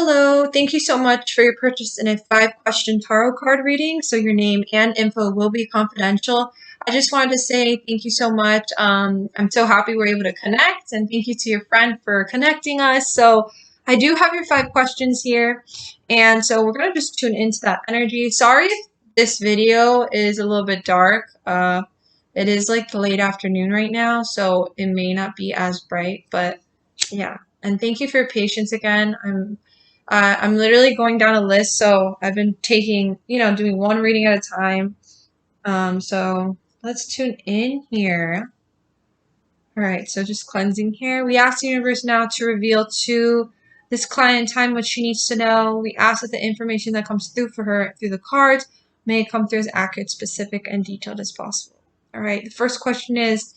Hello, thank you so much for your purchase in a 5-question tarot card reading. So your name and info will be confidential. I just wanted to say thank you so much. I'm so happy we're able to connect, and thank you to your friend for connecting us. So I do have your 5 questions here, and so we're going to just tune into that energy. Sorry if this video is a little bit dark. It is like the late afternoon right now, so it may not be as bright, but yeah. And thank you for your patience again. I'm literally going down a list, so I've been taking, doing one reading at a time. So let's tune in here. All right, so just cleansing here. We ask the universe now to reveal to this client in time what she needs to know. We ask that the information that comes through for her through the cards may come through as accurate, specific, and detailed as possible. All right, the first question is,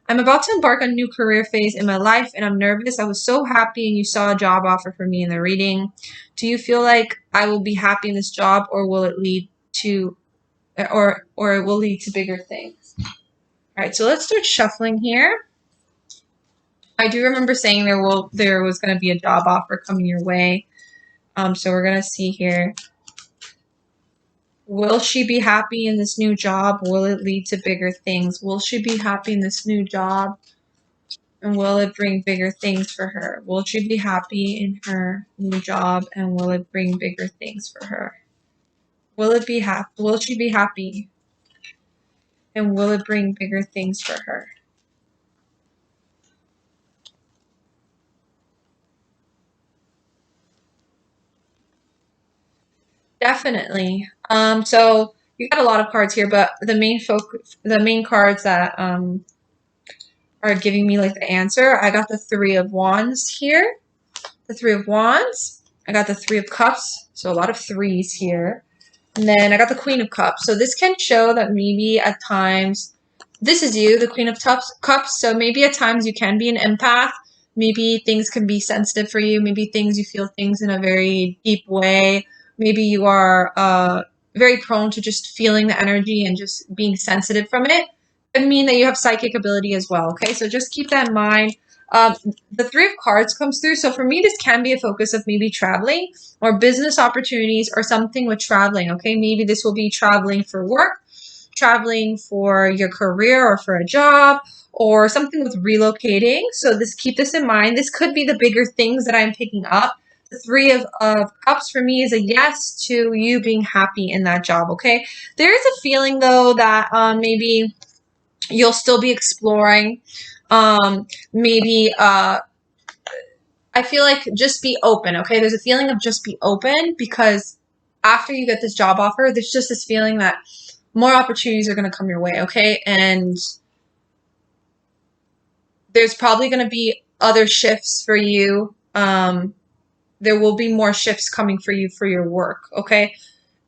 I'm about to embark on a new career phase in my life and I'm nervous. I was so happy and you saw a job offer for me in the reading. Do you feel like I will be happy in this job, or will it lead to or it will lead to bigger things? All right, so let's start shuffling here. I do remember saying there was going to be a job offer coming your way. So we're going to see here. Will she be happy in this new job? Will it lead to bigger things? Will she be happy in this new job? And will it bring bigger things for her? Will she be happy in her new job, and will it bring bigger things for her? Will she be happy? And will it bring bigger things for her? Definitely. So you got a lot of cards here, but the main cards that are giving me like the answer, I got the 3 of Wands here. The 3 of Wands. I got the 3 of Cups. So a lot of threes here. And then I got the Queen of Cups. So this can show that maybe at times, this is you, the Queen of Cups. So maybe at times you can be an empath. Maybe things can be sensitive for you. Maybe you feel things in a very deep way. Maybe you are very prone to just feeling the energy and just being sensitive from it. It mean that you have psychic ability as well, okay? So just keep that in mind. The 3 of Cards comes through. So for me, this can be a focus of maybe traveling or business opportunities or something with traveling, okay? Maybe this will be traveling for work, traveling for your career or for a job, or something with relocating. So keep this in mind. This could be the bigger things that I'm picking up. The 3 of Cups for me is a yes to you being happy in that job, okay? There is a feeling, though, that maybe you'll still be exploring. Maybe I feel like just be open, okay? There's a feeling of just be open, because after you get this job offer, there's just this feeling that more opportunities are going to come your way, okay? And there's probably going to be other shifts for you. There will be more shifts coming for you for your work, okay?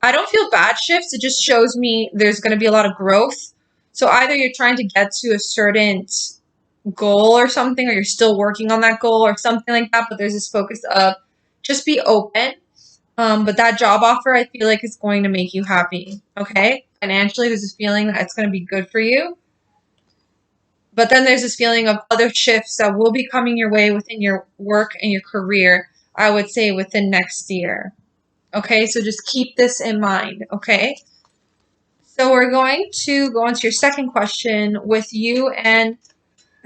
I don't feel bad shifts. It just shows me there's going to be a lot of growth. So either you're trying to get to a certain goal or something, or you're still working on that goal or something like that, but there's this focus of just be open. But that job offer, I feel like, is going to make you happy, okay? Financially, there's this feeling that it's going to be good for you. But then there's this feeling of other shifts that will be coming your way within your work and your career, I would say within next year. Okay, so just keep this in mind, okay? So we're going to go on to your second question with you, and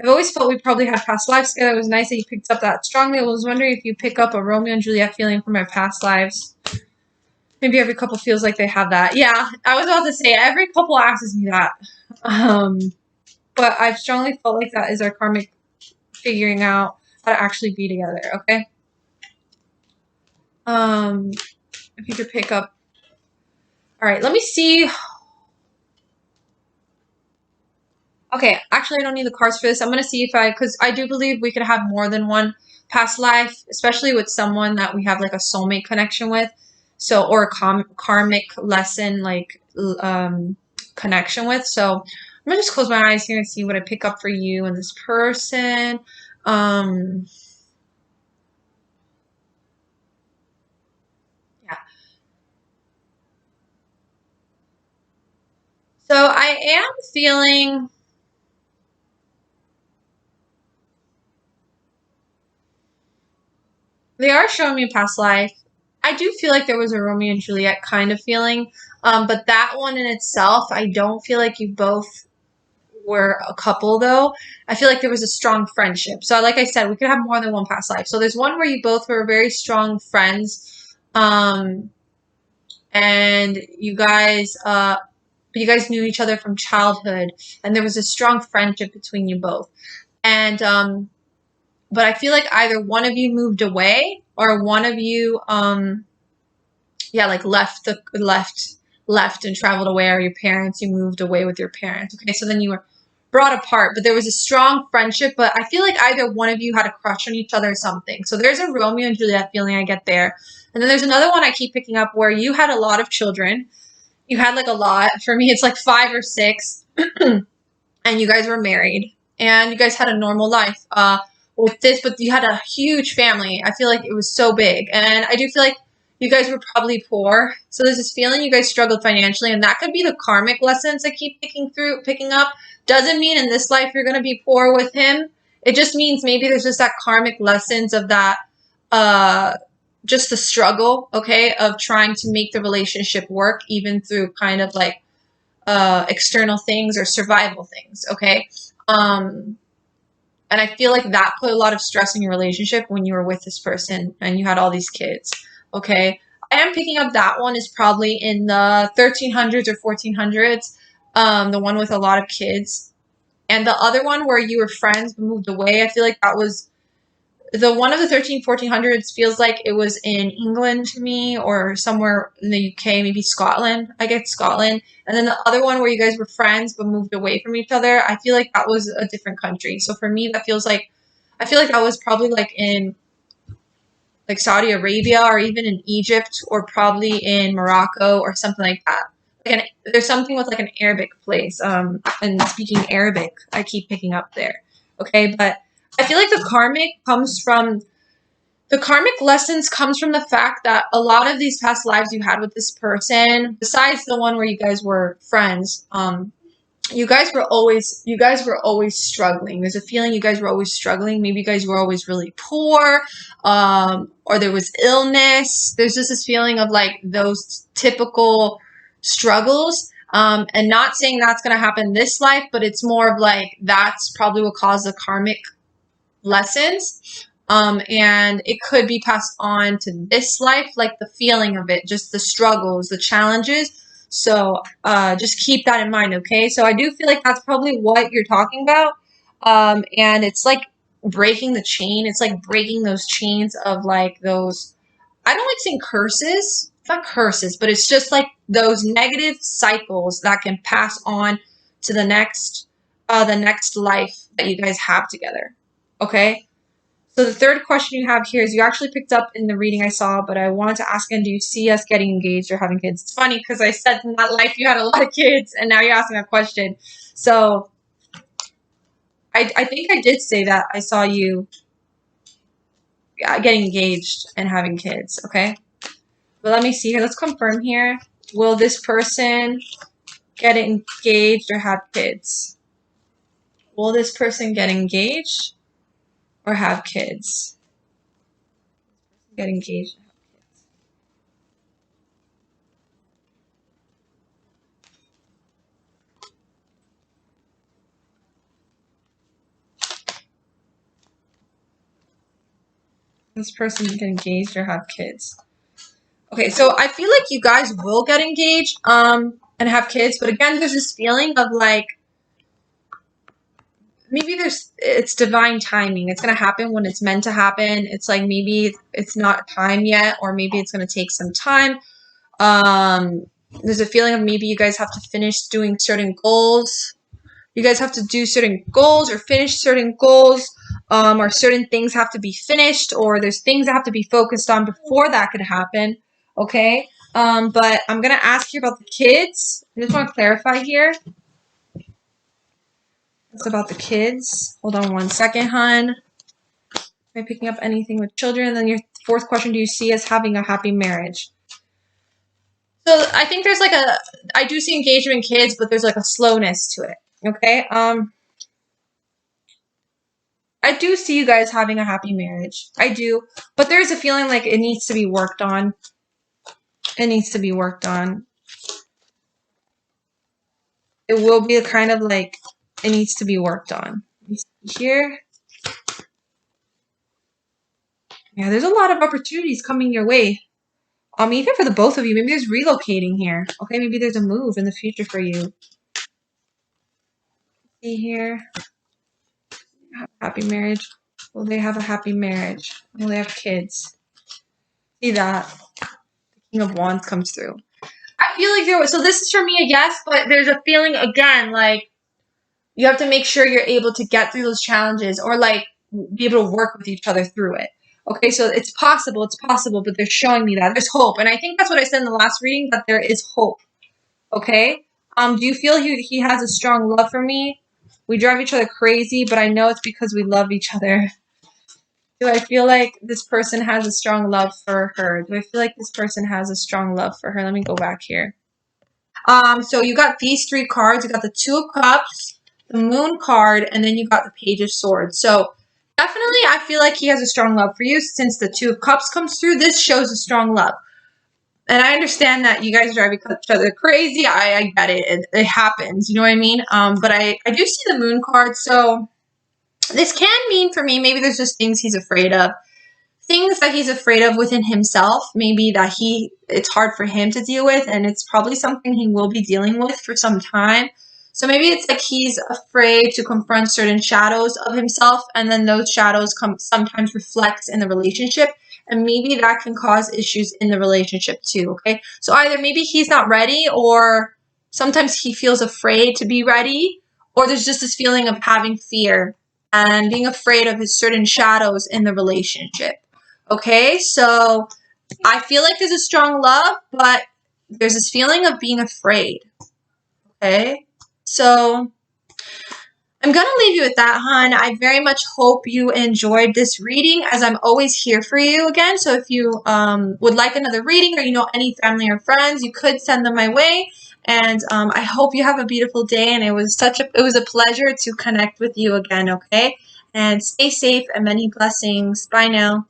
I've always felt we probably had past lives together. It was nice that you picked up that strongly. I was wondering if you pick up a Romeo and Juliet feeling from our past lives. Maybe every couple feels like they have that. Yeah, I was about to say, every couple asks me that. But I've strongly felt like that is our karmic figuring out how to actually be together, okay? If you could pick up. All right, let me see. Okay, actually, I don't need the cards for this. I'm going to see if because I do believe we could have more than one past life, especially with someone that we have like a soulmate connection with. So, or a karmic lesson, like, connection with. So I'm going to just close my eyes here and see what I pick up for you and this person. Yeah. So I am feeling... They are showing me a past life. I do feel like there was a Romeo and Juliet kind of feeling, but that one in itself, I don't feel like you both were a couple though. I feel like there was a strong friendship. So like I said, we could have more than one past life. So there's one where you both were very strong friends, and you guys knew each other from childhood, and there was a strong friendship between you both. And but I feel like either one of you moved away or one of you yeah, like left and traveled away, or your parents, you moved away with your parents. Okay, so then you were brought apart, but there was a strong friendship. But I feel like either one of you had a crush on each other or something. So there's a Romeo and Juliet feeling I get there. And then there's another one I keep picking up where you had a lot of children. You had like a lot. For me, it's like 5 or 6. And you guys were married. And you guys had a normal life. With this, but you had a huge family. I feel like it was so big. And I do feel like you guys were probably poor. So there's this feeling you guys struggled financially, and that could be the karmic lessons I keep picking up. Doesn't mean in this life you're gonna be poor with him. It just means maybe there's just that karmic lessons of that uh just the struggle, okay, of trying to make the relationship work even through kind of like external things or survival things, okay? And I feel like that put a lot of stress in your relationship when you were with this person and you had all these kids. Okay. I am picking up that one is probably in the 1300s or 1400s. The one with a lot of kids. And the other one where you were friends but moved away, I feel like that was the one of the 1400s feels like it was in England to me, or somewhere in the UK, maybe Scotland. I get Scotland. And then the other one where you guys were friends but moved away from each other, I feel like that was a different country. So for me, that feels like, I feel like that was probably like in like Saudi Arabia, or even in Egypt, or probably in Morocco or something like that. There's something with like an Arabic place. And speaking Arabic, I keep picking up there. Okay, but I feel like the karmic lessons comes from the fact that a lot of these past lives you had with this person, besides the one where you guys were friends, you guys were always struggling. There's a feeling you guys were always struggling. Maybe you guys were always really poor, or there was illness. There's just this feeling of like those typical struggles. And not saying that's going to happen this life, but it's more of like that's probably what caused the karmic lessons. And it could be passed on to this life, like the feeling of it, just the struggles, the challenges. So just keep that in mind, okay? So I do feel like that's probably what you're talking about. And it's like breaking the chain. It's like breaking those chains of like those, I don't like saying curses. It's not curses, but it's just like those negative cycles that can pass on to the next life that you guys have together. Okay? So the third question you have here is you actually picked up in the reading I saw, but I wanted to ask again, do you see us getting engaged or having kids? It's funny because I said in that life you had a lot of kids, and now you're asking a question. So I think I did say that I saw you getting engaged and having kids, okay? But let me see here. Let's confirm here. Will this person get engaged or have kids? Will this person get engaged or have kids? Get engaged. This person get engaged or have kids. Okay, so I feel like you guys will get engaged and have kids, but again, there's this feeling of like maybe it's divine timing. It's gonna happen when it's meant to happen. It's like maybe it's not time yet, or maybe it's gonna take some time. Um, there's a feeling of maybe you guys have to finish doing certain goals. You guys have to do certain goals or finish certain goals, or certain things have to be finished, or there's things that have to be focused on before that could happen. Okay. But I'm gonna ask you about the kids. I just want to clarify here. It's about the kids. Hold on one second, hun. Am I picking up anything with children? And then your fourth question: do you see us having a happy marriage? So I think there's like I do see engagement in kids, but there's like a slowness to it. Okay. I do see you guys having a happy marriage. I do. But there's a feeling like it needs to be worked on. It needs to be worked on. It will be a kind of like, it needs to be worked on. Here. Yeah, there's a lot of opportunities coming your way. Even for the both of you. Maybe there's relocating here. Okay, maybe there's a move in the future for you. See here. Happy marriage. Will they have a happy marriage? Will they have kids? See that? The King of Wands comes through. I feel like there was, so this is for me a yes, but there's a feeling again, like, you have to make sure you're able to get through those challenges or like be able to work with each other through it. Okay, so it's possible, but they're showing me that there's hope. And I think that's what I said in the last reading, that there is hope. Okay? Do you feel he has a strong love for me? We drive each other crazy, but I know it's because we love each other. Do I feel like this person has a strong love for her? Do I feel like this person has a strong love for her? Let me go back here. So you got these three cards. You got the Two of Cups, the Moon card, and then you got the Page of Swords. So definitely I feel like he has a strong love for you. Since the Two of Cups comes through, this shows a strong love. And I understand that you guys drive each other crazy. I get it. It happens. You know what I mean? But I do see the Moon card. So this can mean for me, maybe there's just things he's afraid of. Things that he's afraid of within himself, maybe that it's hard for him to deal with, and it's probably something he will be dealing with for some time. So maybe it's like he's afraid to confront certain shadows of himself, and then those shadows sometimes reflect in the relationship, and maybe that can cause issues in the relationship too, okay? So either maybe he's not ready, or sometimes he feels afraid to be ready, or there's just this feeling of having fear and being afraid of his certain shadows in the relationship. Okay, so I feel like there's a strong love, but there's this feeling of being afraid. Okay, so I'm going to leave you with that, hon. I very much hope you enjoyed this reading, as I'm always here for you again. So if you would like another reading, or you know any family or friends, you could send them my way. And I hope you have a beautiful day, and it was a pleasure to connect with you again, okay? And stay safe and many blessings. Bye now.